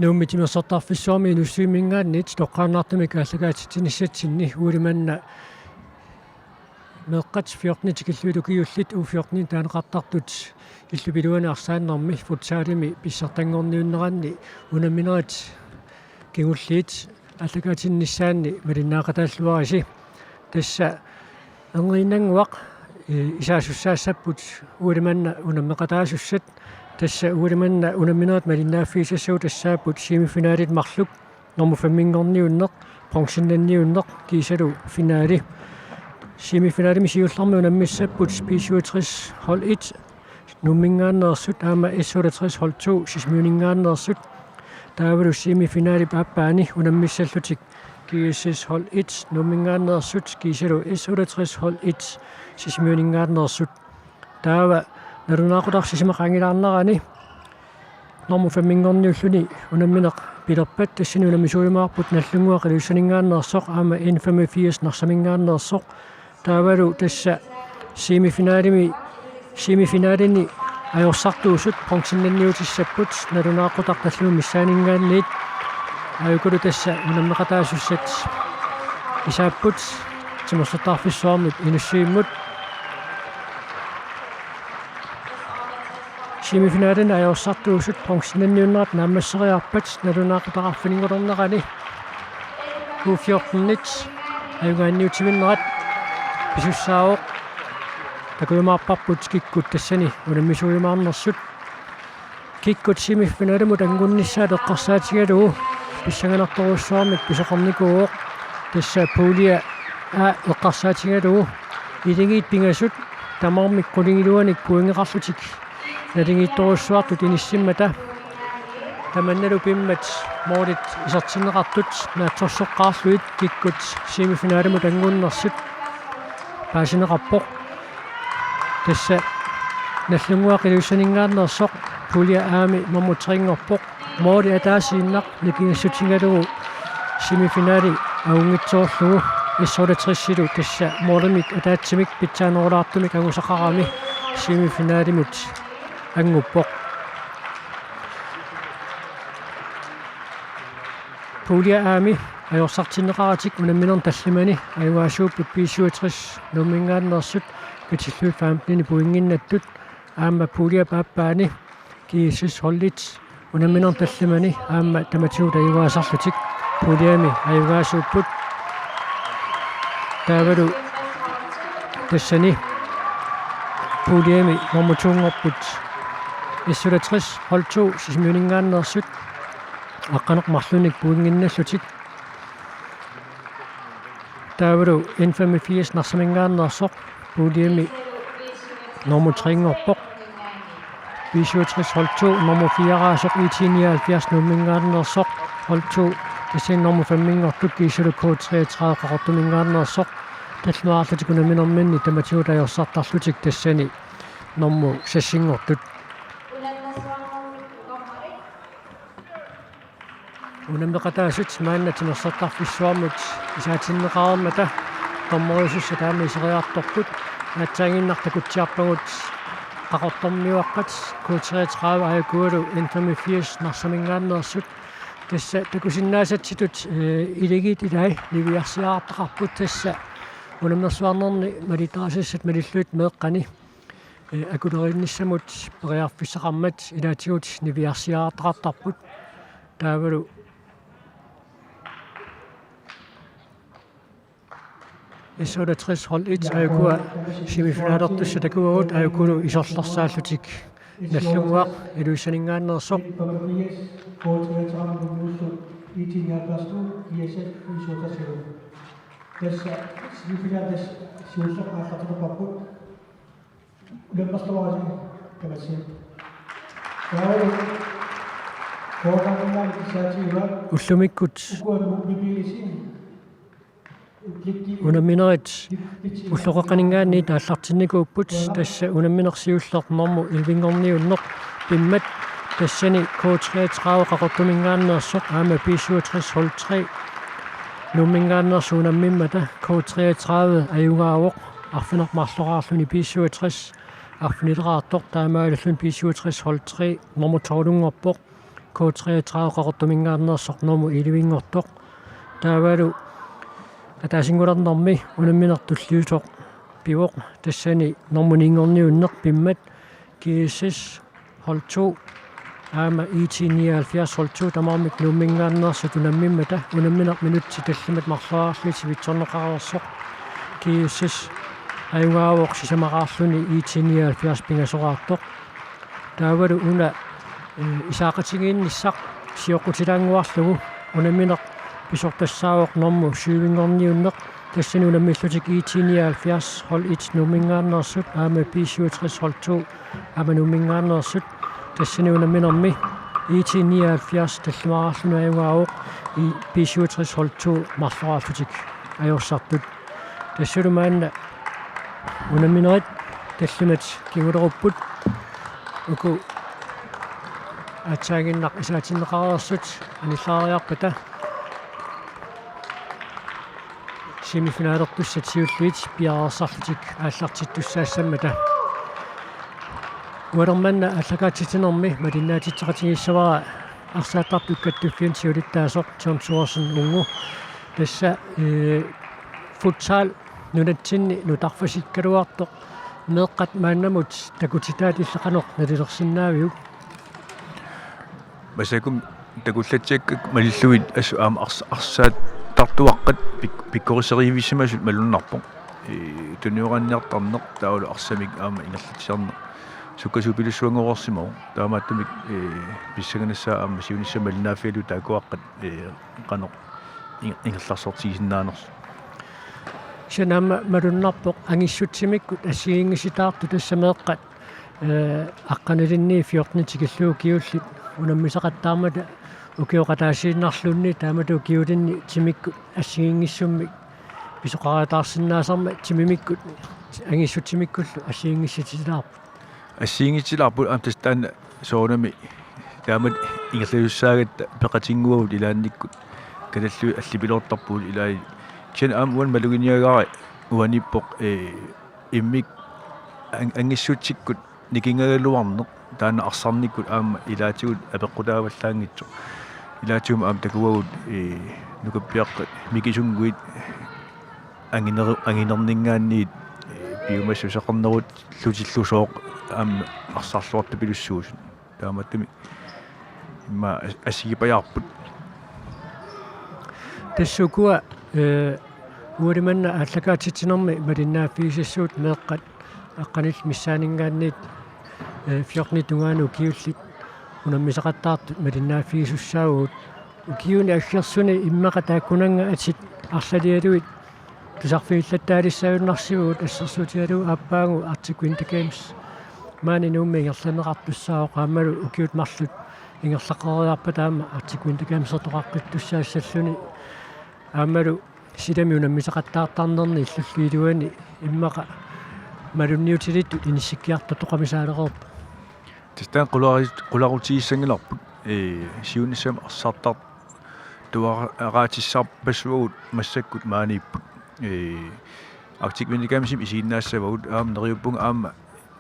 Nuummi timersortarfissuarmi nussuimingaannit toqqaarnaartumik аллагаатитинissatsinni uulimanna meeqqat 14 killuilukiullit u14 taanaqartartut illupiluana arsaannarmi futsaalimi pissartangorniunneranni unamminerat kingulliit аллагаатиннissaanni малиннаақатааллуарisi тасса ангериннангуақ исаасуссаассаппут uulimanna unammeqataasussat тасса uulimanna unamminerat малиннааффиисассуу тассааппут семифиналит марлук норму фаммингорниуннеқ бронзиннанниуннеқ кисалу финаали семифиналими сиулларми унаммиссаппут P67 hold 1 nummingaannersut aama S68 hold 2 sismiuningaannersut taavalu semifinaali paappaani unammissallutik GSS hold 1 nummingaannersut kisalu S68 hold 1 sismiuningaannersut taava narunaaqutarsisimeqangilaarnerani normu fammingorniulluni unammineq pilerpat tassini unamisuulimaarput nallunguaq ilussaningaannersoq aama N85 narsamingaannersoq taavalu tassa semifinaalini ajorsartuusut bronzinnanniutissaput narunaaqutaqtallumi missaaningaanniit ajukulu tassa unammeqataasussat isaapput timersortarfissuarmut inussiimmut semifinaalin ajorsartuusut bronzinnanniunnerat naammasseriarpat narunaaqutaqarfiningornerani U14-nit ajugaanniutiminnerat pisussaavoq takuimaarparput kikkut tassani unamisuulimaarnersut kikkut semifinaalimu tangunnissaat eqqarsaatigalugu pissanganartoruussuarmik pisoqornikuuq tassa puulia eqqarsaatigalugu ilingiit pingasut tamarmik qulingiluanik puingeqarlutik nalingiittoruussuartut inissimmata tamannalu pimmat moolit isartinneqartut naatsorsoqqaarluit kikkut semifinaalimu tangunnersut paasineqarpoq tassa nallunguaq ilussaningaannersoq pulia aami mammutringorpoq mooli ataasiinnaq nikingassutigalugu semifinaali aungitsoorlugu S68-silu tassa moolimik ataatsimik pitsaanерулаартумик агусақарами семифинааlimut ангуппоқ pulia aami ajorсартиннеқаратик унамминерн таллимани аюаасууппут P67 nummingaannersut katilluut faamplini puinginnаттут аама pulia paappaani GSS hollit unamminерн таллимани аама таматиут аюаасарлутик puliami аюгаасууппут таавалу тассани puliami нормутуунгорпут S68 hold 2 sismiuningaannersut аққанеқ марлуник puinginналлутик таавалу N85 нарсамингааннерсоқ puliami нормутрингорпоқ P67 hold 2 nummer 4 I79 nummingaannersoq hold 2 tasin nummer 5 kisalu K33 qaqortumingaannersoq talluarlutikunaminerminni tamatiutajorsartarlutik tassani nummer 6 unammeqataasut maannatinersortarfissuarmut isaatinneqaarmata tormoriusussa taami iseriartorput natsaanginnartakutsiarpagut qaqortormiuaqqat K33 ajakualu N85 narsamingaannersut tassa takusinnaasatsitut iligit ilai liviarsiaartaqarput tassa unamnersuarnerni maliterasissat malilluit meeqqani akulerinnissamut periarfissaqarmat ilaatigut liviarsiaartaqartarput taavalu S68 hold 1 ajukua semifinalertussa takuagut ajukulu isorlarsaallutik nallunguaq ilussaningaannersoq tässä semifinalis siussaqaaqartuqarput ulammerluarasi tamassi ullumikkut unamminerit ulloqeqaningaanni taallartinnikuupput tassa unamminersiullernermu ilvingorniunneq pimmat tassani K33 qaqortumingaannersoq aama P67 hold 3 nummingaannersuunammimmata K33 ajugaavoq arfinermarloraarluni P67 arfinileraartoq taamaalallun P67 hold 3 normuttorlungorpoq K33 qaqortumingaarnersornormu ilivingortoq taavalu ataasingularnermi unamminertulliusoq pivoq tassani normuniingorniunneq pimmat kiissis hold 2 aama IT79 hold 2 tamarmik nuummingaannersut unammimmata unammineq minutsi tallimat marlaarluti vitsorneqarersoq kiissis ajungaavoq sisamaqaarluni IT79 pingasoqaartoq taavalu una isaaqatigiinnissaq siоқутилаангуарлугу унаминеқ писортассаавоқ норму сювингорниуннеқ тассани унаммиллутик IT79 hold 1 нуммингааннерсут аама P67 hold 2 аама нуммингааннерсут тассани унамминерми IT79 таллимараарлуну аюнгаавоқ и P67 hold 2 марлорааллутик ajorсартут тассулумаанна унамминерит таллимат кигулеруппут уку атсаагиннақ исаатиннеқарерсут аниллаариарпата семифинаалертуссат сиуллуит пиарерсарлутик ааллартиттуссаассаммата уалерманна аллагаатитинерми малиннаатитсеқатигиссавара арсааттартут каттуффиан сиулиттаасоқ тёрнсуорсен унгу тасса футсал нунатсинни нутарфасиккалуартоқ меэққат мааннамут такутитаат иллеқанеқ налилерсиннаавиук масакум такуллатсиаккак малиллуит асу аама арсаат тартуаққат пиккорисеривиссимасут малуннарпо туниоранниартарнеқ таулу арсамик аама ингерлатсиарнеқ суккасупилуссуангорсимоо таамааттумик писсаганассаа аама сиунисса малинаафиалу таакуаққат қанеқ ингерларсортигисиннаанерс сянама малуннарпоқ ангиссутсимиккут ассигингиситаарту тассамеэққат аққаналинни фиортнитикиллуу киуллит унаммисақаттаармата укиоқатаасииннарлунни таамату киулинни тимиккут ассигингиссуммик писоқаратаарсинаасарма тимимиккут ангиссутсимиккуллу ассигингисситилаарпут ассигингитилаарпут амтастаана соонами таамат ингерлиуссаагатта пеқатингуавут илаанниккут калаллуи аллипилоортарпуул илаи кен амуан малугиниагаара уаниппоқ иммик ангиссутсиккут никингагалуарнеқ таана арсарниккут аама илаатигут апеққутааваллаангитсо илаатигум аама такуагут нукаппиаққат микисунгуит ангинернингаанниит биумассусақарнерут лутиллусооқ аама арсарлуарту пилуссуусут тааматтуми имма ассигипаярпут тассукуа уалиманна аллагаатитинерми малиннааффигисассуут меэққат аққанил миссаанингаанниит фиорнитунгаану киуллит унаммисақаттаартут малиннааффигисуссаагуут укиуни аггерсуни иммақа тааккунанга атит арлалиалуит тусарфигиллаттаалиссаюннарсигуут ассерсуутиалу ааппаагу Arctic Winter Games маани нуумми ингерланеқартуссаao qaammalu укиут марлут ингерлаққариарпа таама Arctic Winter Games сортоқаққиттуссаассаллуни аамалу силами унаммисақаттаартарнерни иллуллиилуани иммақа малунниутилитту иниссиккиарта тоқамисаалеқорп тестан qulaarutigissangilarput сиунissam арсаартар туараатиссаарпассуагут массаккут maaнииппут Arctic Winter Games исииннаассавагут аама нериуппунга аама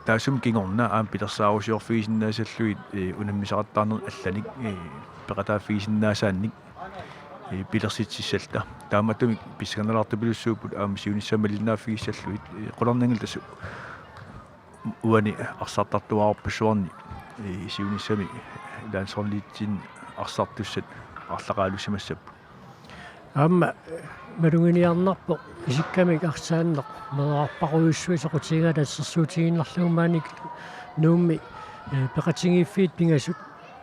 таасум кингорна аама пилерсаарусиорфигисиннаасаллуит унаммисақаттаарнер алланик пеқатааффигисиннаасаанник пилерситсиссалта тааматтуми писсаганалаарту пилуссууппут аама сиунissамалиннааффигиссаллуит qolorningil тасу уани арсаартартуаарпассуарни сиунissами лаансорлиитсин арсартуссат арлақаалуссимассаппу аама малугиниарнарпо исиккамик арсааннеқ мераарпаруйуссуи соқутигаа тассерсуутигиннарлугумааник нуумми пеқатингиффиит пингасут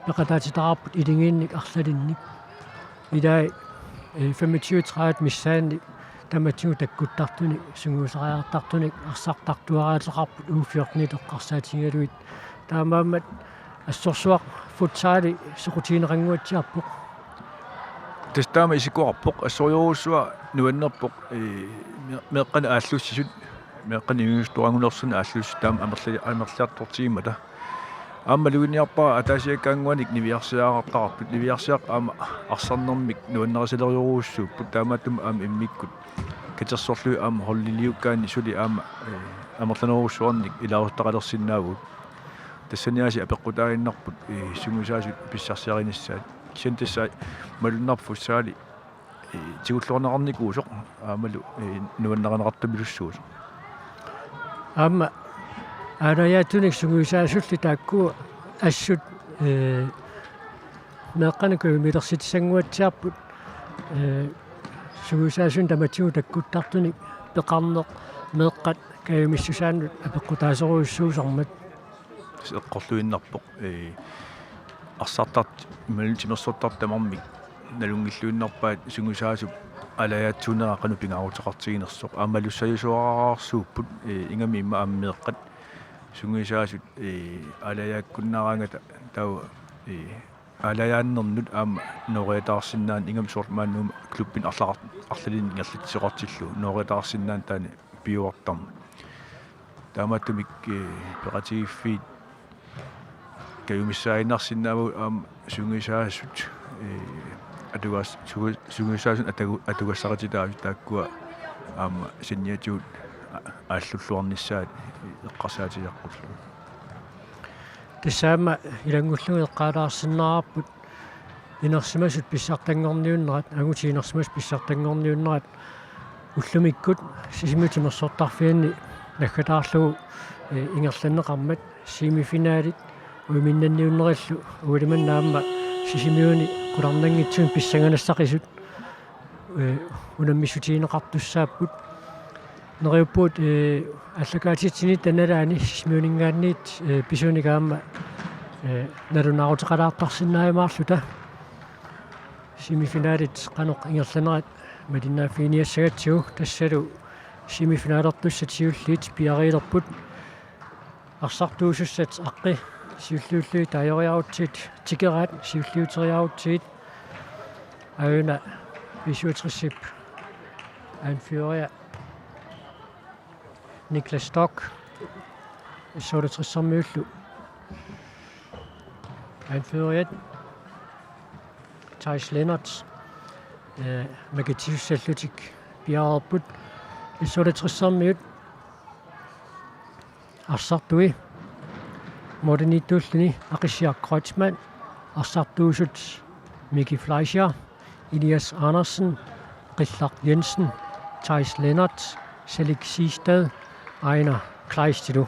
пеқатаатитараарпут илингиинник арлалинник илаа 25-30 миссаанни таматсигу таккуттартуни сунгуусариартартуник арсартартуараатеқарпут ууфиорнитеққарсаатингалуит таамаамат ассорсуақ футсаали соқутигинеқангуатсиарпоқ тестаама исикуарпоқ ассориоруссуа нуаннерпоқ меэққана ааллуссисут меэққани юнгустуангулерсуна ааллусси таама амерлиартортигимата аама лугиниарпаа атаасиаккаангуаник нивиарсиаагартарпут нивиарсиақ аама арсарнэрмик нуаннерисалериоруссууппут таамааттум аама иммиккут катерсорлуи аама холлилиуккаани сули аама амерланеруссуарник илаарустақалерсиннаавут тассаниаси апеққутаагиннарпут сунгусаасут писсарсиаринissaат сентассаа малуннарфуссаали тигуллуарнеқарникуусоқ аамалу нуаннеранеқартумилуссуусоқ аама араятуник сунгусаасулли таакку ассут меққанакуи милерситисангуатсиарпут сунгусаасун таматсигу таккуттартуник пеқарнеқ меққат каямиссусаанут апеққутаасоруйуссуусармат эққорлуиннарпоқ арсартарт малутимерсуттар тамармик налунгиллуиннарпаат сунгусаасуп алаятсунеақану пингаарутеқартигинерсоқ аамалуссаюсуараарсууппут ингами имма ааммеэққат сунгусаасут алаяаккуннараангата тау алаяаннернут аама нориатаарсинаан ингам суортмааннуум клуббин арлалин ингерлитсеқартиллу нориатаарсинаан таани биуартарма тааматтумик пеқатигиффиит каюмиссаинарсинааву аама сунгусаасут атугас сунгусаасун атугассаратитаавит тааккуа аама синниатиут ааллуллуарниссаат эққарсаатиаққуллу тассаама илангуллуги эққалаарсиннаараппут инерсимасут писсартангорниуннерат агутиинерсимас писсартангорниуннерат уллумиккут сисимутимерсортарфианни наггатаарлугу ингерланнеқармат семифиналит уиминнанниуннериллу уилиманнаама сисимиуни куларнангитсуун писсанганассақисут унаммисутиинеқартуссааппут нериуппут аллакаатитсини таналаани сисимиунингаанниит писунигаама налунаарутеқалаартарсинааймаарлута семифиналит қаноқ ингерланерат малиннааффиниассагатсигу тассалу семифиналертуссат сиуллиит пиариилерпут арсартуусуссат аққи сиуллууллуи таажориарутсиит тикераат сиуллиутериарутсиит аuna visualtricip anfører Niklas Stock så det som møllu anfører Thijs Lennart Magativ Celtic Bjergbud så det som mød Arsartui Modernitullini Akishia Kreutzmann Arsartusut Mickey Fleischer Elias Andersen Richard Jensen Thijs Lennart Selik Sistad Ejner Klejstidu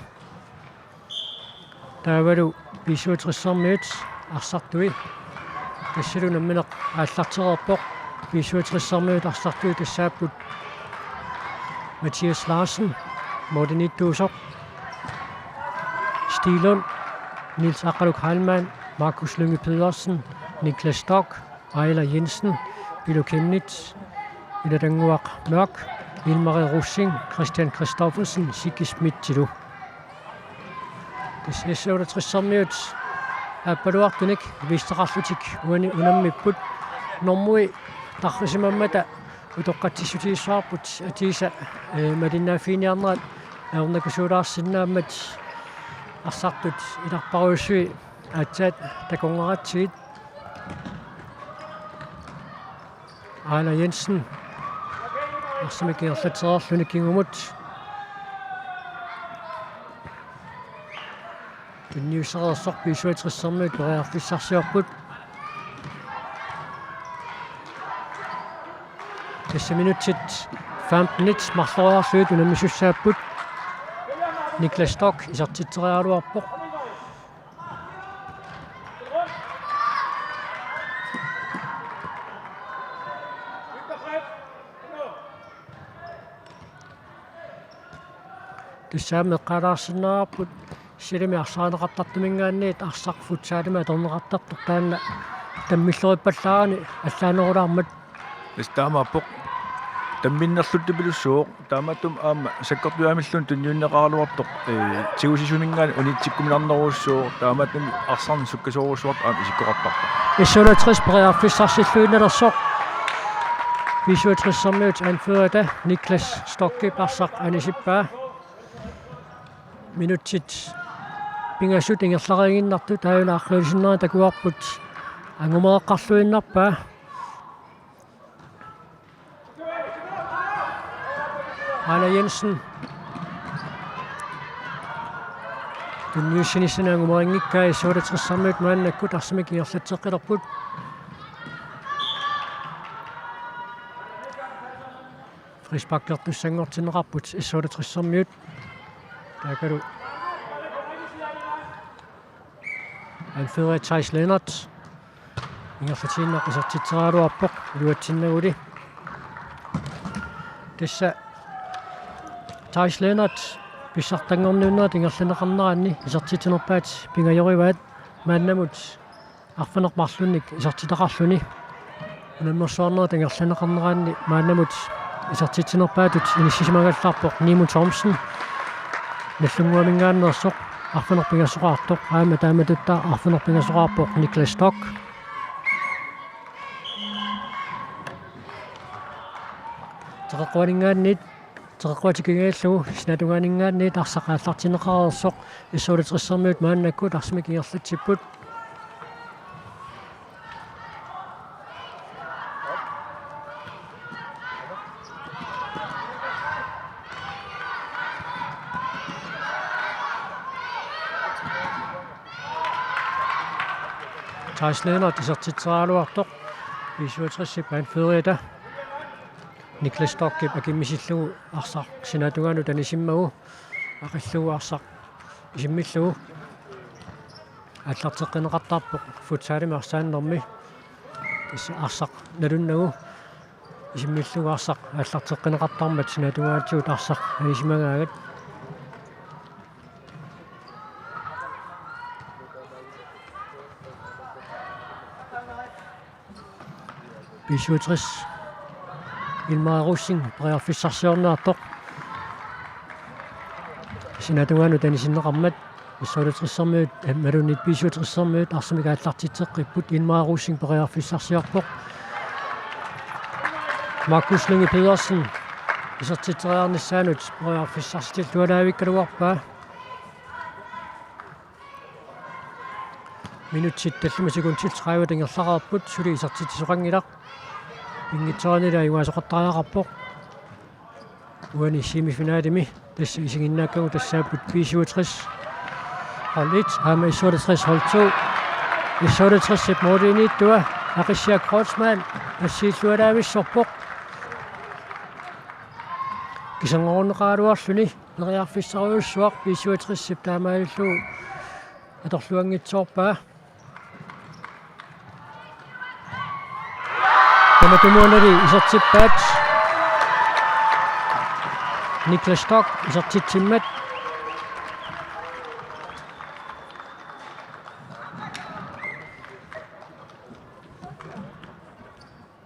der var du visuelt som mød Arsartui det ser du nemlig Arsartui på visuelt som mød Arsartui det sabut Mathias Larsen Modernitussok Stilund Niels Akkaluk Heilmann Markus Lynge Pedersen Niklas Stock Ejler Jensen Bilo Kemnitz Ida Danguak Mørk Vilmarie Russing Christian Christoffersen Sigge Schmidt Tidu det ser så der trisommet аппалуартуник вистеқарлутик уани унаммиппут нормуи таррисимаммата утоққатсисутииссаарпут атииса малиннааффиниарнерат аернакусуулаарсинааммат арсартут иларпаруйуссуи аатсаат таконгератсигит Ejler Jensen арсимикиерлатерерлуни кингумут Newsreader visualtrisserne berearfissarsiorput tässä minuutit 15 mарлориарлуит унамисуссааппут Niklas Stock исартитсериалуарпо тассааме қалаарсинаарпут силими арсаанеқартартумингаанниит арсарфутсаалима аторнеқартартор таанна таммиллериппаллаарани аллаанерулаармат истаамааппоқ тамминнерлуттупилуссууқ таамааттум аама саккортуамиллун тунниуннеқаалуартоқ тигусисунингаани унитсиккумиларнеруссууқ таамааттум арсарни суккасоорусуарт аама исиккоқартарпа исулатрис преарфиссарсиллуиннерсоқ visualtrissермиут анфуата Niklas Stokke парсақ анисиппаа минутсит пингасут ингерлариагиннарту таавилаарлуисиннера такуарпут ангумеэққарлуиннарпаа Ejler Jensen tunniussinissanangumariнгиккаа исуулатерсармиут мааннаккут арсимик иерлатеққилерпут фрисбаккертуссангортинеқарпут исуулатерсармиут такалу анферэ Thijs Lennart ингерлатииннаққисартитсералуарпоқ илуатсиннагули тасса Thijs Lennart писсартангорнууннаат ингерланеқарнеранни исартитинерпаат пингайориваат мааннамут арфанерпарлунник исартитақарлуни унаммерсуарнерат ингерланеқарнераанни мааннамут исартитинерпаатут иниссисимагаллаарпоқ Nimo Thomsen наллунгуамингааннерсоқ арфанерпингассоқаартоқ аама тааматутта арфанерпингассоқарпоқ Niklas Stock теққуанингааннит теққуатикигааллугу снатугаанинггааннит арсақааллартинеқарерсоқ иссуулатериссермиут мааннаккут арсимик иерлатсиппут Thijs Lennart исертитсералуартоқ 57 паанфериата Niklas Stock акиммисиллугу арсақ синатугаану танисиммагу ақиллугу арсақ исиммиллугу аллартеққинеқартаарпоқ футсаалими арсааннэрми тасса арсақ налуннагу исиммиллугу арсақ аллартеққинеқартаармат синатугаатсуут арсақ анисимагаагат бисутрис илмааруссин преарфиссарсиорнаартоқ синатугаану танисиннеқармат иссуулатериссармиут малунит бисутрissarmiut арсимигааллартитеққиппут илмааруссин преарфиссарсиарпоқ Markus Lynge Pedersen исертитсериарниссаанут преарфиссарстил туалаавиккалуарпаа минутсит таллума секундсил 30 тангерлақарпут сули исертитсоқангилақ ингитсоонила юасоқартариақарпоқ уани семифиналими тасса исигиннааккагу тассааппут 57 hold 1 аама 57 hold 2 57 модиниттуа ақиссиа Кройцман ассииллуалаависсорпоқ кисангорнеқаалуарлуни нериарфиссариуссуақ 57 таамааллу аторлуангитсоорпаа таматумуанали исертиппаат Niklas Stock исертитсиммат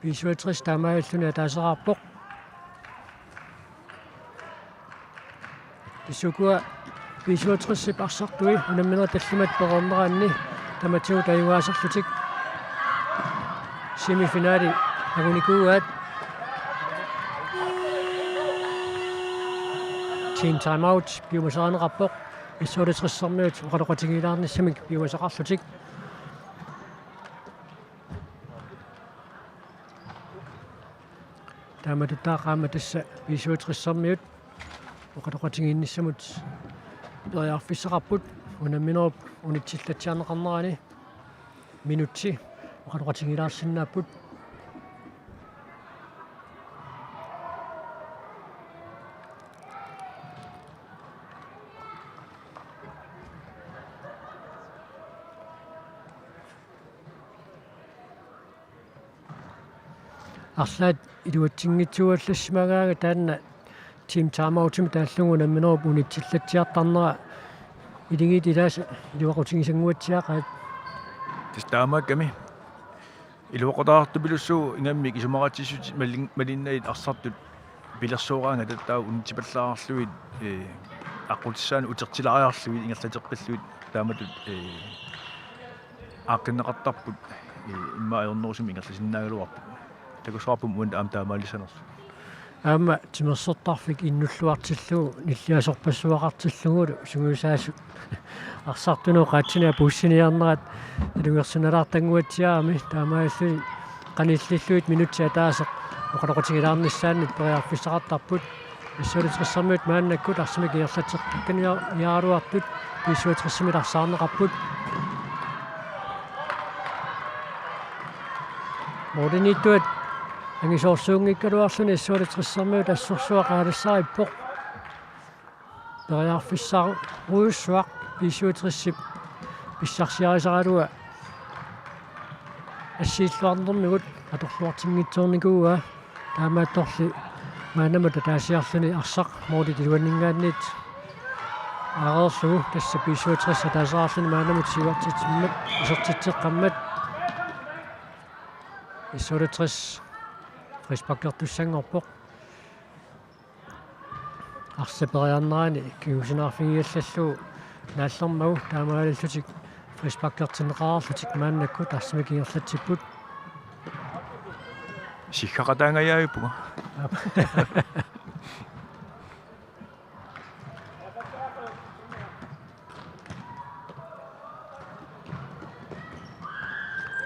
бисуатрис таамааллуни атаасеқарпоқ исукуа бисуатрисип арсартуи унамминера таллимат перернераанни таматиу таюгаасерлутик семифинали агуникуаат team timeout биумасаанеқарпоқ иссуулатериссармиут оқалоқатигилаарниссамик биумасақарлутик тааматутаақаама тасса бисуатериссармиут оқалоқатигиинниссамут периарфиссақарпут унамминеруп унитсиллатсиарнеқарнерани минутси оқалоқатигилаарсинааппут арлаат илуатсингитсуаллассимагаага таанна team timeout тааллугу намминеруп унитсиллатсиартарнера илигит илааса илуақутигисангуатсиақаат тастаамаакками илуақутаарту пилуссуу ингаммик исумаратиссут малиннаит арсартут пилерсуураанга таттаа унитсипаллаарарлуит аққутиссаан утертилариарлуит ингерлатеққиллуит тааматут ааққиннеқартарпут иммаернерусими ингерласиннаагалуарпут такусуарпум уан аам таамаалисанерс аама тимерсертарфик иннуллуартиллугу ниллиасорпассуақартиллугулу сугусаасут арсартуноо qaatsinaa puussiniarnerat алугерсиналаартангуатсиаами таамааллуни qanillilluit minutsi атаасеқ оқалоқутигилаарниссааннут периарфиссақартарпут иссуалитериссармиут мааннаккут арсимик иерлатеққаккани яалуартут писсуатериссимит арсаарнеқарпут модинитуат ангисоорсуунгиккалуарлуни иссуалитериссармиут ассорсуақаалиссариппоқ периарфиссаар руйуссуақ писсуатериссип писсарсиарисаралуа ассииллуарнэрмигут аторлуартингитсуорникууа таамаатторли маанамата таасиарлуни арсақ моodi тилуаннингаанниит аареерлугу тасса писсуатерисса таасаарлуни маанамут сивартитиммат исертитсеққаммат иссуалитерис фриспаккертуссангорпоқ арсапериарнерани киусинаарфигиаллаллуу нааллэрмагу таамаалиллутик фриспаккертинеқаарлутик мааннаккут арсимик иерлатсиппут сиххақатаангаяаюппуга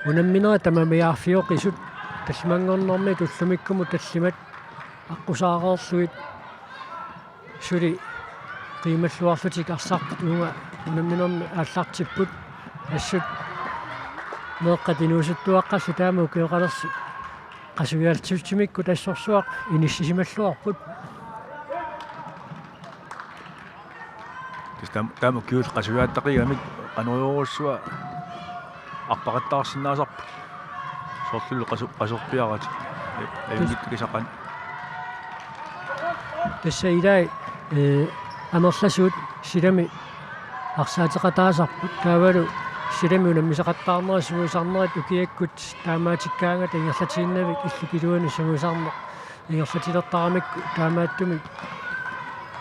унамминера тамамиаарфиоқисут таллимангорнэрми туллумиккуму таллимат аққусаареерлуит сули қималлуарлутик арсартут нуга унамминерми ааллартиппут ассут меэққатинуусуттуаққаллу таамау кеоқалерси qasuialtsuutsimikku tassorsuaq inissimalluarput таама киул qasuiaattaqigamik qanuuruussua арпақаттаарсинаасарпу соорлулу qasорпиарат аюнгиттакисақан тассаилай анерласуут силами арсаатеқатаасарпут таавалу силами унаммисақаттаарнера сугусарнерат укиаккут таамаатиккаангат ингерлатииннавик иллукилуани сугусарнер ингерлатилертарамикку таамааттумик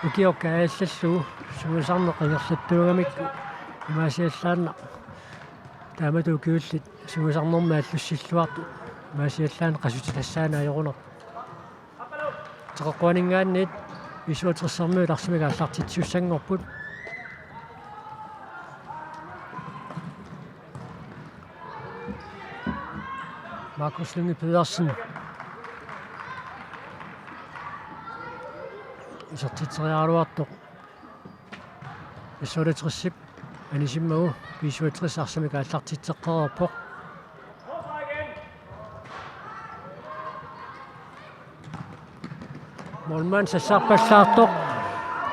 укиоккааллаллугу сугусарнеқ ингерлаттуугамикку имаасиаллаанна таамату укиуллит сугусарнерма аллуссиллуарту имаасиаллаана qasuti тассаана ajorunер теққуанингаанниит исуатерсэрмуут арсимига аллартитсуссангорпут Markus Lynge Pedersen исертитсериаруартоқ иссуалитериссип анисиммагу писсуатерис арсамика аллартитсеққарерпоқ молман сассаарпаллаартоқ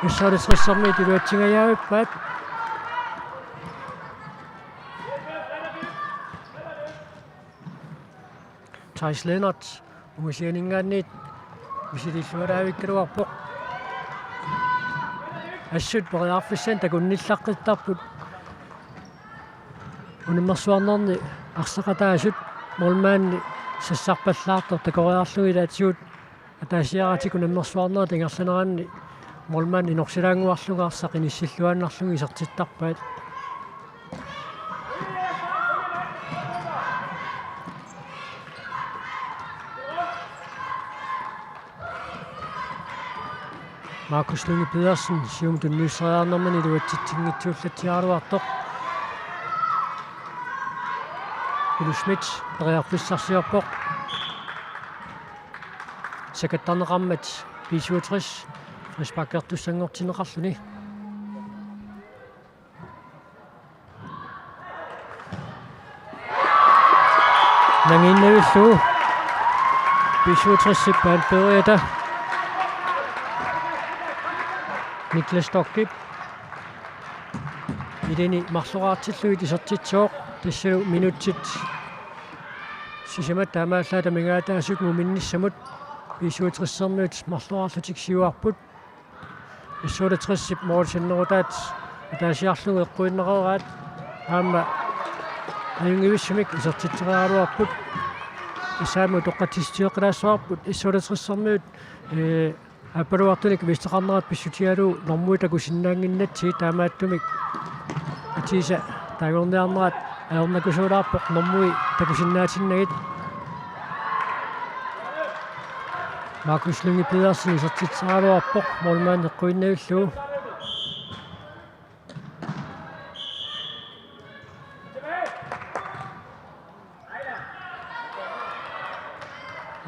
иссуалитериссарми тилуатсингаяавиппаат Thijs Lennart umusianingaanniit misiliillualaavиккалуарпоқ ассут периарфиссан такунниллаққиттарпут унаммерсуарнерни арсақатаасут молмаанни сассарпаллаартор такориарлуилаатсуут атаасиаратик унаммерсуарнера тангерланеранни молмаанни норсилаангуарлугаарсақ иниссиллуааннарлуги исертиттарпаат Markus Lynge Pedersen sium tunnusseriarnermani luatsitsingitsuullatiaruartoq Ulu Schmidt periarfissarsiorpoq sakattarneqarmat 65 frisbakkertussangortineqarluni nanginnavilluu 65 palperiata Niklas Stockip ideni marluraartilluit isertitsuoq tassalu minutsit sisamat taamaallaata mingaataasut muminnissamut isuuterissermiut marluraarlutik siuarput issuuleterissip moorsannerutaat ataasiarlugu eqquinnereraat aamma ajungivissumik isertitterialuarput isaamu toqqatistiuqilaassуарпут issuuleterissermiut аппалуартуник вистеқарнерат писсутиалу нормуи такусиннаангиннатси таамааттумик атиса тагорниарнерат аернакусуулаарпоқ нормуи такусиннаатиннагит Markus Lynge Pedersen исертитсаалуарпоқ молмаан эққуиннавиллуу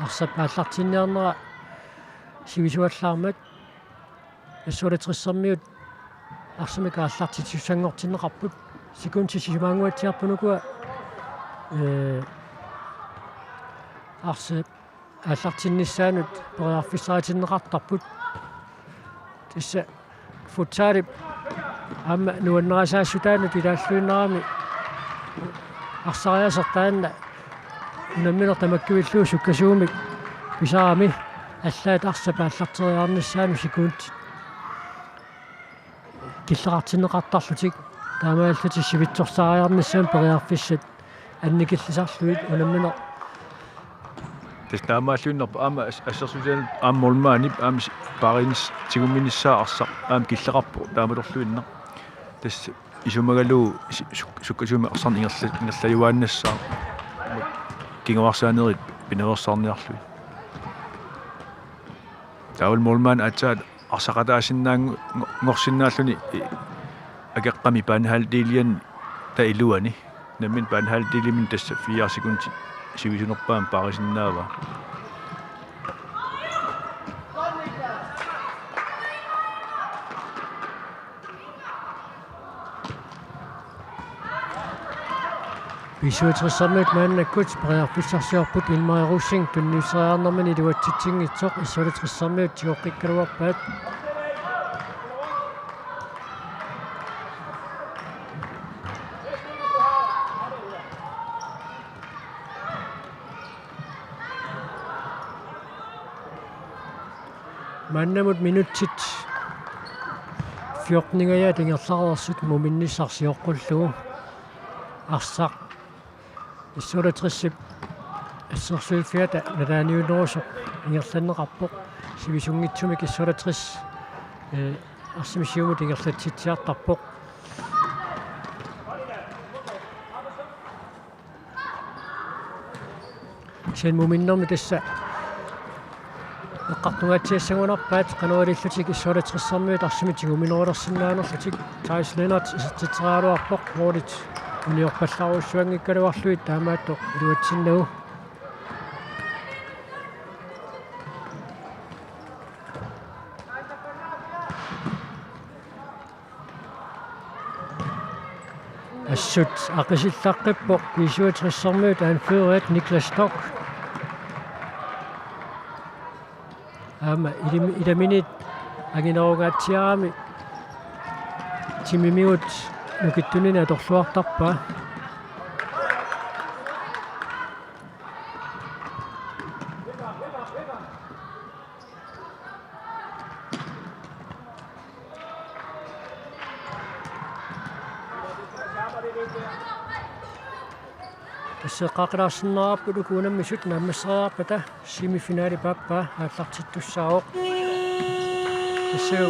арсап ааллартинниарнера сивисуаллаармат issulatrissarmiut арсамика аллартитсуссангортиннеқарпут секунтисимаангуатсиарпунукуа арсе аллартинниссаанут периарфиссаатиннеқартарпут тисса футсаалип аама нуаннерасаассутаанут илааллуиннерами арсариасертаанна унамминер тамаккуиллуу суккасуумик писарами аллаат арсапа аллартериарниссаану секунт киллеқартиннеқартарлутик таамааллути сивитсорсаариарниссаан периарфиссат анникиллисарлуит унамминер тэс таамааллуиннерпа аама ассерсутаанут ааммолмаанип аама паринис тигумминиссаа арсақ аама киллеқарпу таамалорлуиннер тэс исумагалуу суккасууми арсарни ингерлаюааннассаа кингаварсаанерит пиневерсаарниарлуи таул молмаан атсаат арсақатаасиннаан ngorsinnaalluni агеққами паанхаалтиилиан таилуани наммин паанхаалтиилимин тасса 4 секунти сивисунерпаан парисиннаава Visuutrissarmiut maannakкут периарфиссарсиорпут илмаеруссин тунниусериарнэрмани илуатситсингитсоқ иссулитрissarmiut тиоққиккалуарпаат маннамут минутсит 14-нгая тингерлареерсут муминниссарсиоққуллугу арсақ иссулатрissip ассерсуиффиата налааниунерусоқ ингерланнеқарпоқ сивисунгитсумик иссулатрис арсимисиумут ингерлатситсиартарпоқ сен муминнерми тасса эққартугаатсиассагунарпаат кануалиллутик иссулатрissarmiут арсимитиг уминерулерсиннаанерлутик Thijs Lennart исертитсераалуарпоқ морит униорпалларуссуангиккалуарлуит таамааттоқ илуатсиннагу ассут ақисиллаққиппоқ висуатрissarmiут анфюриат Niklas Stock аама иламинит агинеругаатсиарами тимимиут нукиттунина торлуартарпаа тассеққақилаарсиннераарпут укуунаммисут нааммассериарпата семифинаали паппаа ааллартиттуссаавоқ тассуу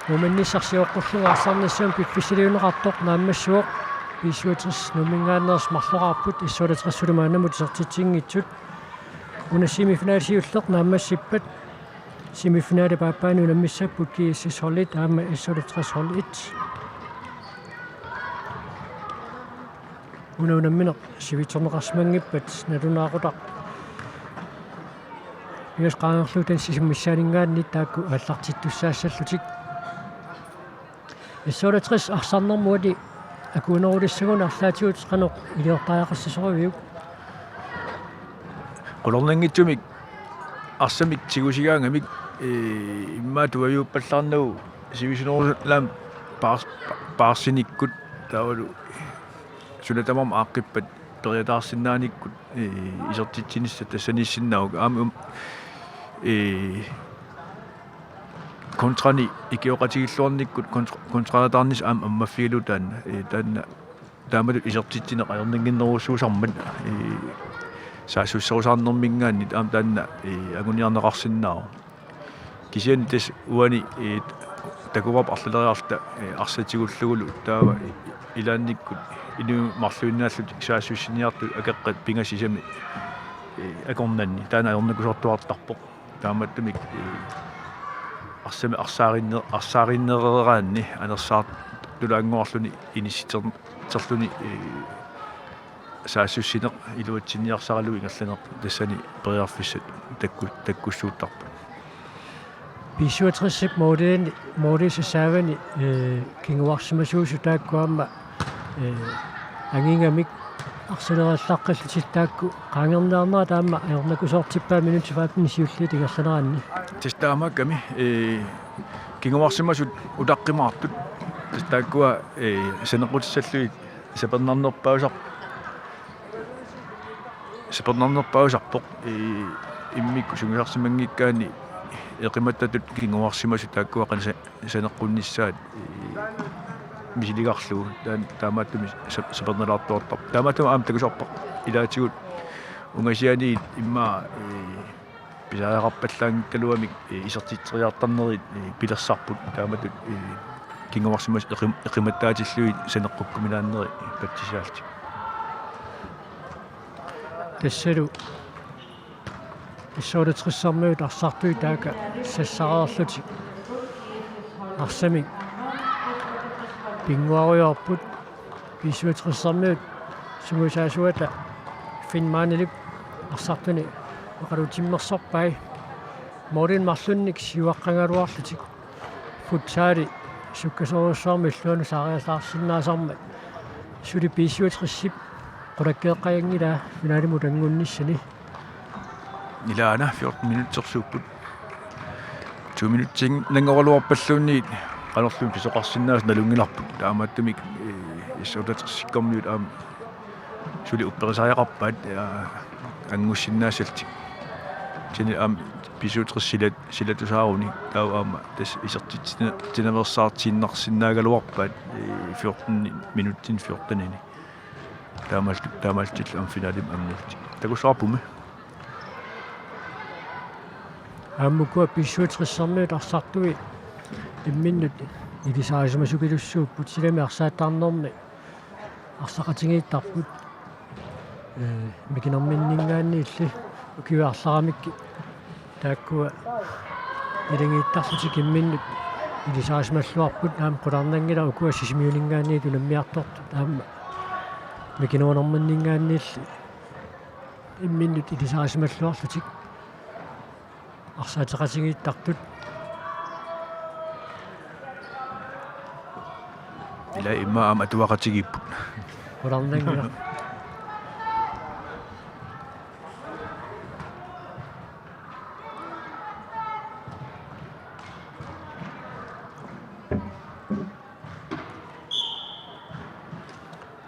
муминниссарсиоққуллуга арсарниссуун пиффисилиунеқартоқ нааммассуоқ висуатрис нумингаанерс марлораарпут иссулатриссулумаанамут сертитсингитсут уна семифинаалисиуллеқ нааммассиппат семифинаали паппаану наммиссаппут кииссис холит аама иссулатрис холит унамминеқ сивиторнеқарсмангиппат налунаақутақ иас qaangerluutan sisummissaanингаанни таакку аллартиттуссаассаллутик иссулатрис арсарнэрмуати акуунерулиссагуна арлаатиут қанеқ илиортаақассисоривиук qulornanngitsumik арсамик тигусигаангамик имма туаюуппаллаарнагу сивисунерулаам паарсиниккут таавалу сулатамам ааққиппат периатаарсиннааниккут исертитсинисса тассаниссиннауг аама контрани икиоқатигиллуарниккут контраатаарнис аама аммаффигилу таанна таамалу исертитсинеқ аернингиннеруссуусармат саасуссерусаарнэрмингаанни таама таанна агуниарнеқарсиннаау кисиани тас уани такувап арлалериарта арсатигуллугулу таава илаанниккут ину марлуиннааллут саасуссиниарту акеққат пингасисами акорнанни таана аерникусортуартарпоқ тааматтумик арсами арсаариннерераанни анерсаар тулаангуарлуни инисситерлуни саасуссинеқ илуатсинниарсаралу ингерланер тассани периарфиссат таккуссуuттарпа 57 Mordes Savani kinguarsimasuusu taakkuamma angingamik arsalerallaaqqallutittaakku qaangernaarnera taamma ayornakusoortippaa minuutifaatni siulli tingersaneraanni тестаамакками кингуарсимасут утаққимаартут тестааккуа сенеқутиссаллуит сапернарнерпаусарпоқ иммикку сунгиарсимангиккаани эқиматтатут кингуарсимасут тааккуа қана сенеққунниссаат мисилигарлугу таамааттуми сапернелаартуартар таамааттума аам такусорпақ илаатигут унгасиани имма писаақарпаллаангкалуамик исертитсериартарнерит пилерсарпут тааматут кингуарсимас эқиматтаатиллуит сенеққуккумилааннери патсисаалти тассалу иссоолатриссармиут арсартуи таака сассараарлути арсами пингуариорпут писуутриссармиут сумусаасуата финмаанилип арсартуни оқалутиммерсорпай морин марлунник сиуаққангалуарлутик футсаали суккасоруссаарми иллуану саариасаарсиннаасарма сули писуутриссип qulakkeeqqayanngila minalimu tangunnissani илаана 14 минутсерсууппут 2 минутсин нангоралуарпаллуунниит qanорлуун писоқарсиннаас налунгиларпут таамааттумик иссутатерсиккормниут аам сули упперисариақарпаат ангуссиннаасалти тини аам писуутрессилат силатусааруни таа аама тас исертитсина тинаверсаартииннарсиннаагалуарпаат 14 минуттин 14-ини таамаалтил ам финалим амнилти такусаарпуми аммукуа писсуутриссармиут арсартуи имминнут илисаасимасукилуссууппут силами арсааттаарнерми арсақатингииттарпут микинэрминнингаанни илли укиуарларамикки тааккуа илингииттарлутик имминнут илисаасималлуарпут аам qulарнангила укуа сисимиулингаанни тунаммиарторту таама микинуунэрминнингаанниилли имминнут илисаасималлуарлутик арсаатеқатингииттартут ила имма аама туақатигиппут qulарнангила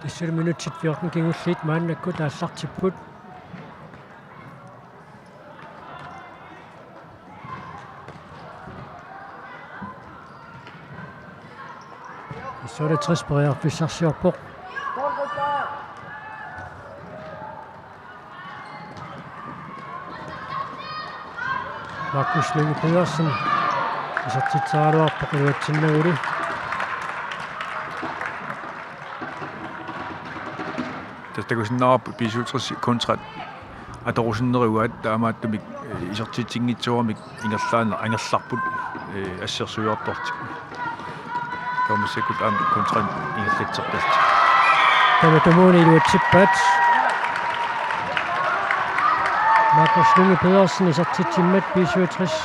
тассал минутсит 14 кингуллиит мааннакку тааллартиппут иссоолатрис периарписсарсиорпоқ Markus Lyngge Pedersen исертитсаалуарпоқ илуатсиннагули тастакусиннаарпу писуутреси контракт аторусиннеруат таамааттумик исертитсингитсуармик ингерлаана ангерларпут ассерсуйортортик томсекут ам контракт ингерлитсерталти таматамуни илуатсиппаат Markus Lyngge Pedersen исертитсиммат писуутрис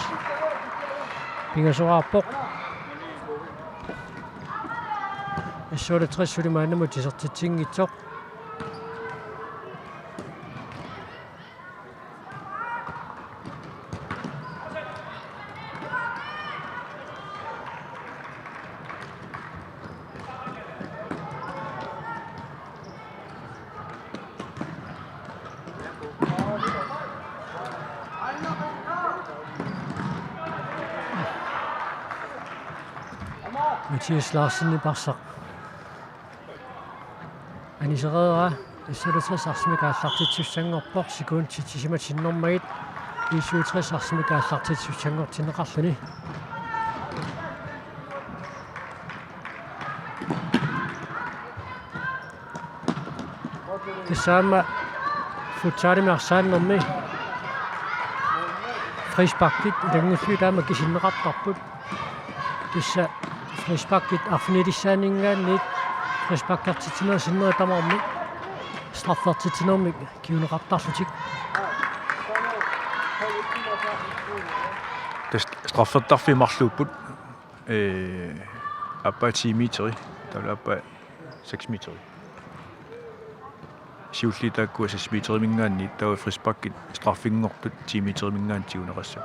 пингасораарпоқ иссоолатрис сулимаанамут исертитсингитсоқ Mathias Larsen i Barsaq. Anisereera issulatres arsimikaallartitsussangorpoq sikuuntitisimatinnermagit 57 arsimikaallartitsussangortinneqarluni. Tasaama futsaalimi arsaannermi frisparkit ilangullu taama kisinneqartarput tassa frisparkit arfinilissaaningaanniit frisparkartitinersinneri tamarmi straffertitinermik kiuneqartarlutik das straffettarfi marluupput appa 10 meteri tala appa 6 meteri siullitaakku 6 meteri mingaanni tawa frisbackit straffinngortut 10 meteri mingaan tiunerassa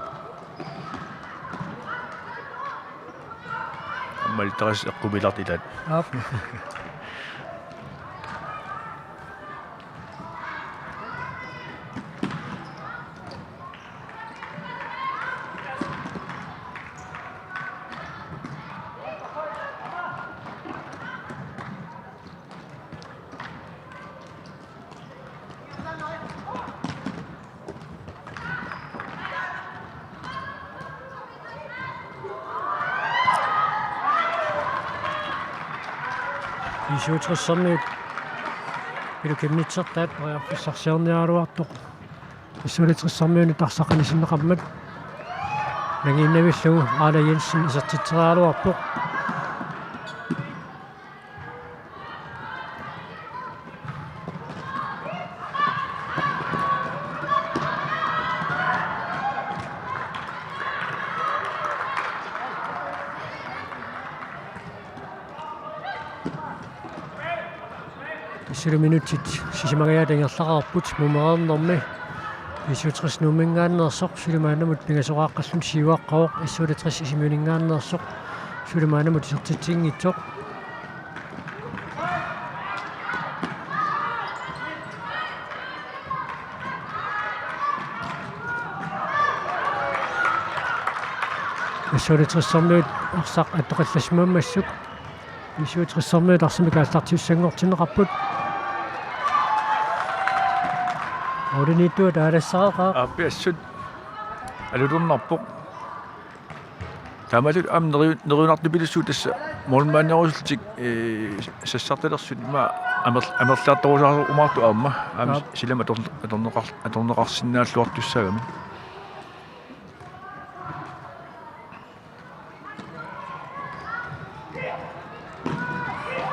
ammaltaras eqqubilart ilat Исуутрессарниут пилукимнитсертаат ариарфиссарсиарниаруартоқ иссулитрессармиуни тарсақанисиннеқармат нагииннавиллугу Аала Jensen исертитсераалуарпоқ Minutsit sisimagia tingerlaqarput mumeernermi isuutris numingaannersoq sulimaanamut pingasoqaaqqallun siuaqqaoq issuulitris isimiuningaannersoq sulimaanamut isertitsinngitsoq issuulitrissermiut arsaq attoqallasmammassuk issuutrissermiut arsimikaallartiussanngortinneqarput Orinitu daarassaaqa appiassut alulurnarpoq tamalut am nerunartupilussuut tassa molmaannerusultik sassartalersut ma amerlaattorusaar umaartu aamma am silama atorneqarsinnaalluartussagami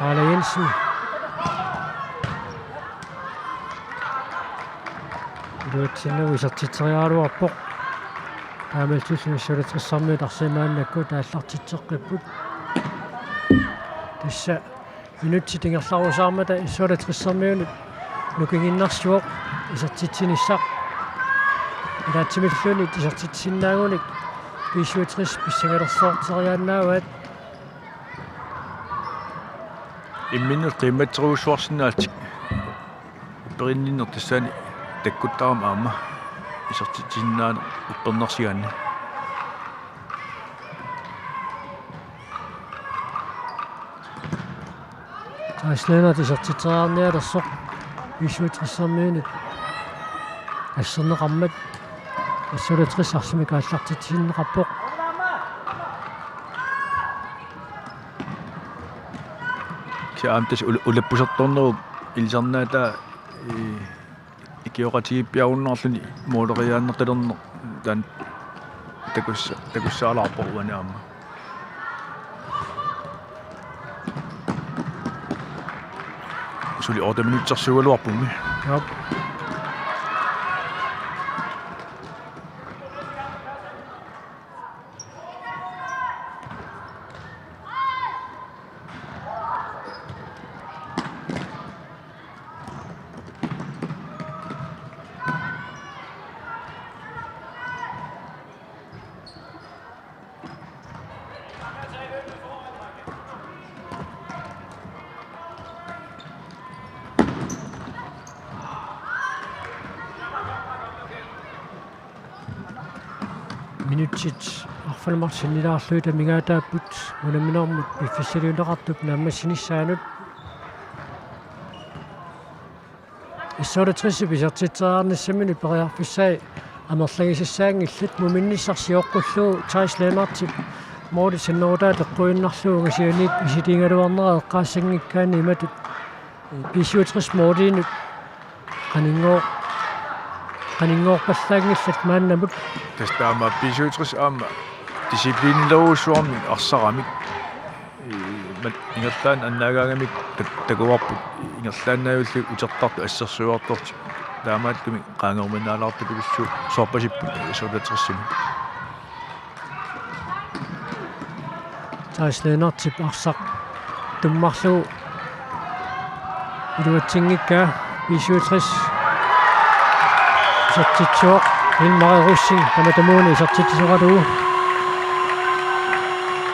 Aala Jensen Duutsinnu isertitseriaaluarpoq taamalsullu issulitrissarmiut arsimaannakku taallartitseqqipput tassa minuttitingerlarusaarmata issulitrissarmiunut nukinginnarsuoq isertitsinissaq ilaatimillunit isertitsinnaagunik piissuutris pissangalersoorteriaannaavat imminnut qimmatseruussuarsinnaaltik perinninnertassaani takkuttaram aamma isertitsinnaana uppernersigaanni Taisleena isertitseriarnialersoq issuutrissarmiunit asserneqarmat issulitris arsimikaallartitsinneqarpoq kiaamtas ulappusertorneruk ilsarnaata ikioqatiippiarunnarluni muuleriaannerqilerner tan takussaalarpoq uanaamma suli 8 minutsersugaluarpummi Jop minutsit arfalmarsinnilaarluita migaataapput munaminermut piffissaliuneqartup naammassinissaanut issuulitrissup isertitseriarnissamini periarfissai amerlagisissaangillut muminnissarsioqqullugu Thais Lennartip moodi sannerutaa teqquinnarlugu ngasiuniit isitiingaluarnera eqqaassangikkaani imatut pissuutris moodiinut qaningoorpallaangillat maannamut tastaama pissuutris aamma discipliinileruussuarmi arsaramik ingerlaan annaagaagamik takuarput ingerlaannaayullu utertartu assersuartorti taamaatkumi qaangerminaalaartupilussu soorpasipput isuulatrissimi taasleenartip arsaq tummarlugu iluatsingikkaa 65 isartitsuoq Ilmari Russing tamatamuuni isartitisuqaluu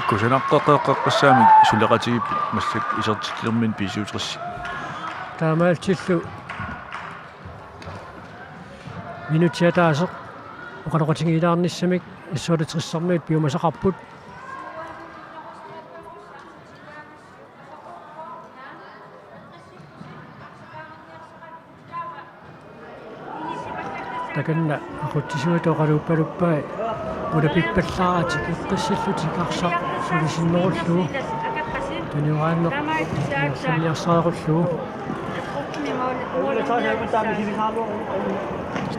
kusanarqaqeqqaqqassaami suleqatigippi massак isartitlermin 65 taamaaltillu minutiataaseq oqaloqatingiilaarnissamik issualitrissarmiit piumasaqarput takanna aquttisuuta oqaluuppaluppaa ulapippallaaratik iqqissillutik arsaq sulisinnerullu tuniuraanneq inersalliarsaarullu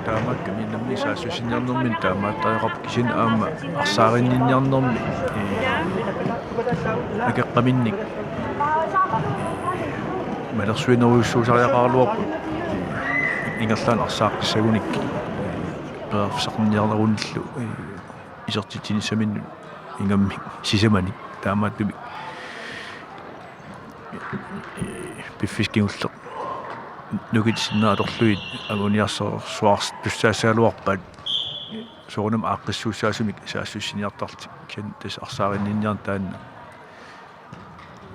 taamaakka minnammi saassusinniarnermin taamaattariqarp kisin aamma arsaarinninniarnermi akeqqaminnik malersuineruissuusariaqarluarpu ingerlaan arsaaqissagunik qeerfsaqniarnerunillu isertitinissaminnu ingammi sisamani taamaattumi piffiskingulleq nukitsinnaadorluit aguniarsorsuars tussaassaaluarpaat soornam aaqqissuussaasumik saassussiniartartik kian tas arsaarinninniarn taanna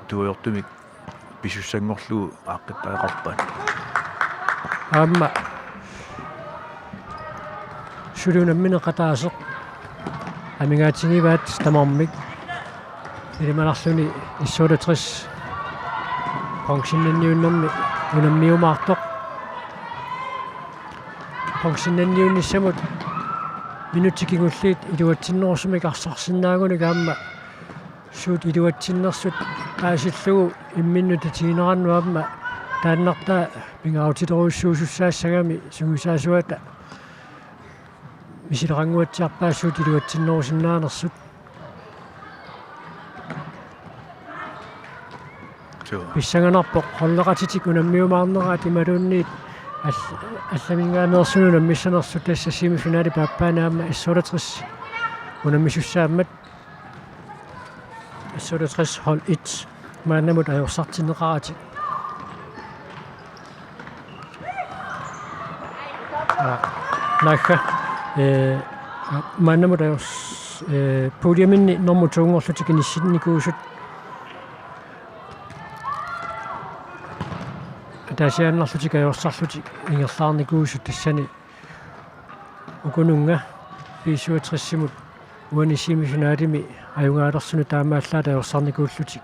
tuajortumik pisussangorlugu aaqqittariqarpaat aamma sulunammine qataaseq amingaatingivaat tamarmik ilimalarluni issuulatres pensionnanniunnermi unammiumaartoq pensionnanniunnissamut minuttikingulliit iluatsinnerusumik arsarsinnaagunik aamma suut iluatsinnersut paasillugu imminnutatiginerannu aamma taannartaa pingautiteruissuusussaassagami sugusaasuata misileranguatsiarpaassuut iluatsinnerusinnaanersut pissanganarpoq qolleqatitik unammiumaarneraat imaluunniit алламингааneersunu наммиссанерсут тасса семифинаали паппаанаама иссулатрис унаммисуссааммат иссулатрис хол 1 маанамут ajorсартинеqaratик наха маанамут ajors podiuminni normutungorlutik inissинникуусут таасианнарлутик ajorсарлутик ингерлаарникуусут тассани укунунга 65-симут уанисимифинаалими аюнгаалерсуну таамааллаата ajorсарникууллутик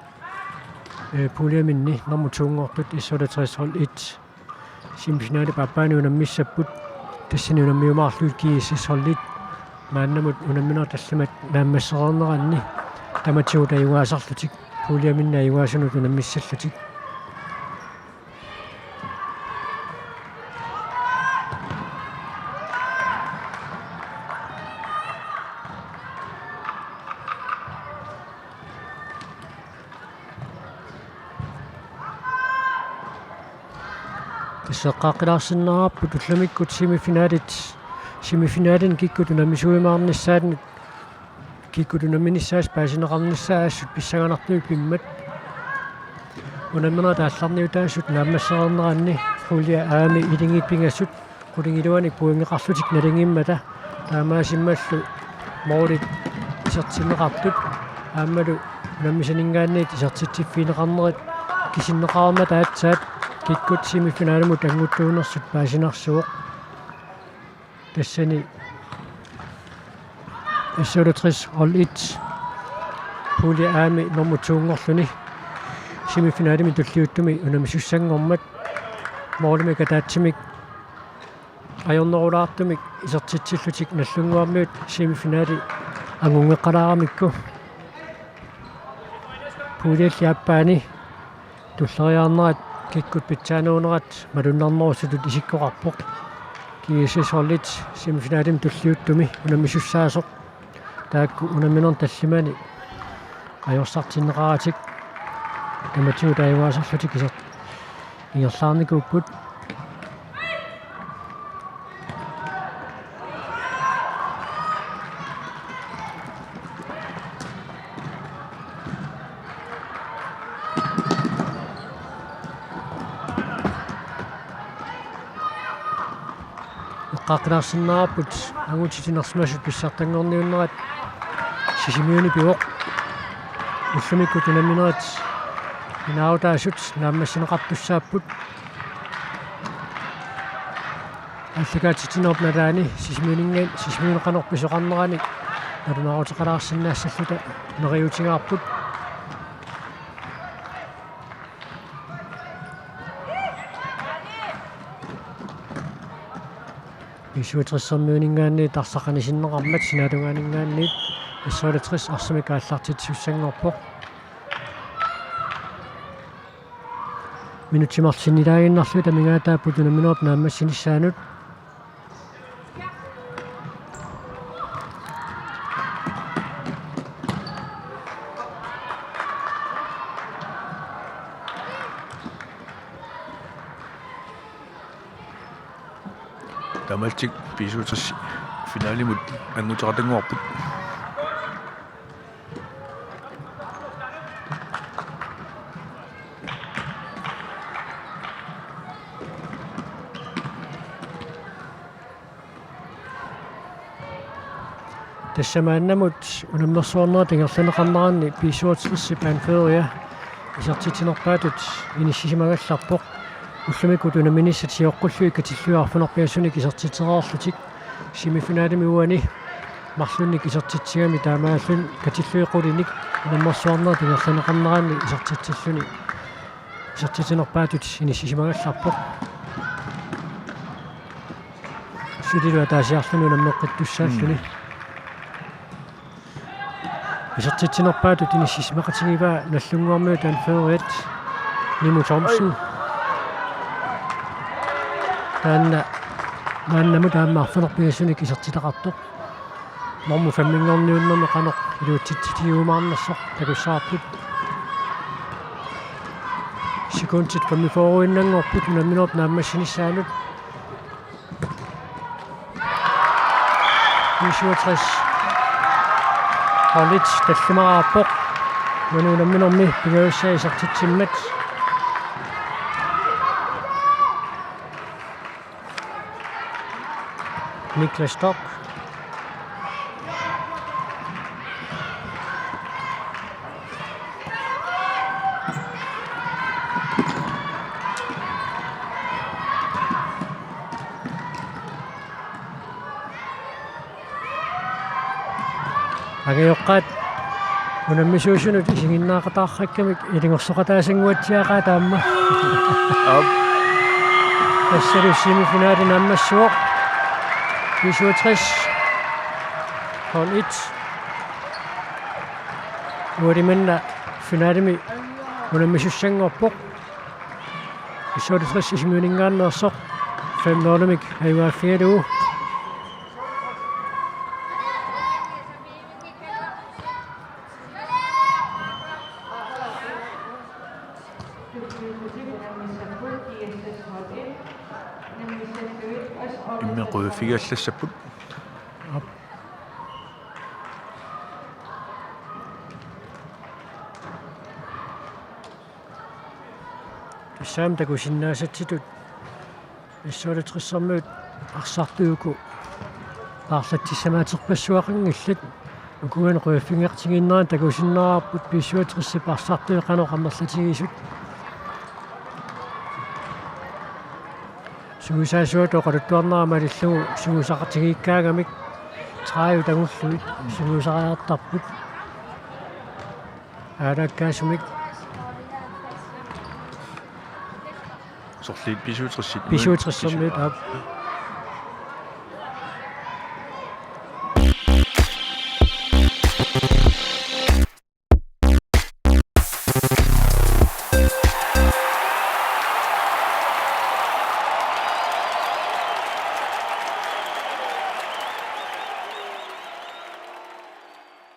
пулиаминни нормутуунгортут иссулатрисрол 1 симифинаали паппаани унаммиссаппут тассани унаммиумаарлуут кииссисроллит мааннамут унамминер талламат нааммассерернеранни таматсуут аюнгаасарлутик пулиаминни аюнгаасунут унаммиссаллутик сеққақилаарсиннераарпут улламиккут семифиналин киккут унамисуимаарниссаатнит киккут унаминиссаас паасинеқарниссаа ассут писсаганартуик пиммат унаммина таалларниутаассут нааммассерернеранни хулиа аами илингиппингассут qulingilluanik puingeqarlutik nalingimata taamaasimmaallu moorlit isartinneqartut aammalu nammisaningaanniit isartittiffiineqarnerit kisinneqarma taatsaat kikkut semifinaalimut anguttuunersut paasinarsuoq tassani issulatris hol 1 puli aami normutsuungorluni semifinaalimi tulliuttumi unamisussanngormat moorlimika taatsimik ajornerulaartumik isartitsillutik nallunguarmiut semifinaali angungeqqalaaramikku pulialli appaani tulleriarnerat kikkut pitsaanuunerat malunnarnerusutut isikkoqarpoq kiisissorlit semifinaalim tulliuttumi unamissussaasoq taakku unamminern tallimani ajorsartinneqaratik tamatiu taivaasarlutik isart ingerlaarnikuupput qaqqinaarsinnaarput angutitinarsimasut pissartangorniunnerat sisimiuni pivoq ullumikku tunaminerat inautaasut naammassineqartussaaput аллакаатитинерп налаани сисмиунингаан сисмиунеқанерписоқарнерани налунаарутеқалаарсиннаассаллута нериутингаарпут исуутриссермиунингаанни тарсақанисиннеқармат синаалунгаанингааниит иссуалатрис арсамикааллартитсуссангорпоқ минутсимарсинилаагиннарлута мигаатааппут нуминерп нааммассиниссаанут Тамалтик писуутэрси финалимут ангутеқатангуарпут тассамааннамут унаммерсуарнера тингерланеқарнеранни писуутэрси панфериа исартитинерпаатут иниссисимагалларпоқ уллумикку тунаминиссатиоққуллуи катиллуарфунерпиассуник исертитераарлутик семифиналими уани марлунник исертитсигами таамааллун катиллуиқулиник унаммерсуарнера тингерланеқарнеранни исертитсиллуни исертитинерпаатут иниссисимагалларпоқ сулилуа таасиарлуни унаммеққиттуссааллуни исертитинерпаатут иниссисимақатигиваа наллунгуармиу танфериат ниму томсон таанна мааннаму тааммаарфунерпиассуник исертитеқартоқ норму фаммингорниуннерми қанеқ илуутситситиумаарнерсоқ такуссаарпут секундит фаммифооруиннангорпут наминерп нааммассиниссаанут 67 Hollit таллимараарпоқ мануунамминерми пигаюссаа исертитсиммат Niklas Stock агеоққат унаммисуусунут исигиннаақатаарраккамик илингорсоқатаасангуатсиақаа таамма тассалу семифинаали наммассуоқ 67 hold 1 уориманна финалими унаммисуссангорпоқ исуутриссис исмиунингааннерсоқ 5-0-мик айвааффиалуу иммеқуйфигаллассаппут тассаам такусиннаасатситут иссуалатрissarмуут арсартууку аарлатсисамаатерпассуақангиллат укуган қуйффингертигиннеран такусиннаарпут писсуатрисси парсартуиқано қаммерлатигисут суусаасуат оқалуттуарнерамалиллугу суусақартигиккаагамик трааю тагуллуит суусараартарпут аалаккаасумик сорлит писуутриссит писуутриссермит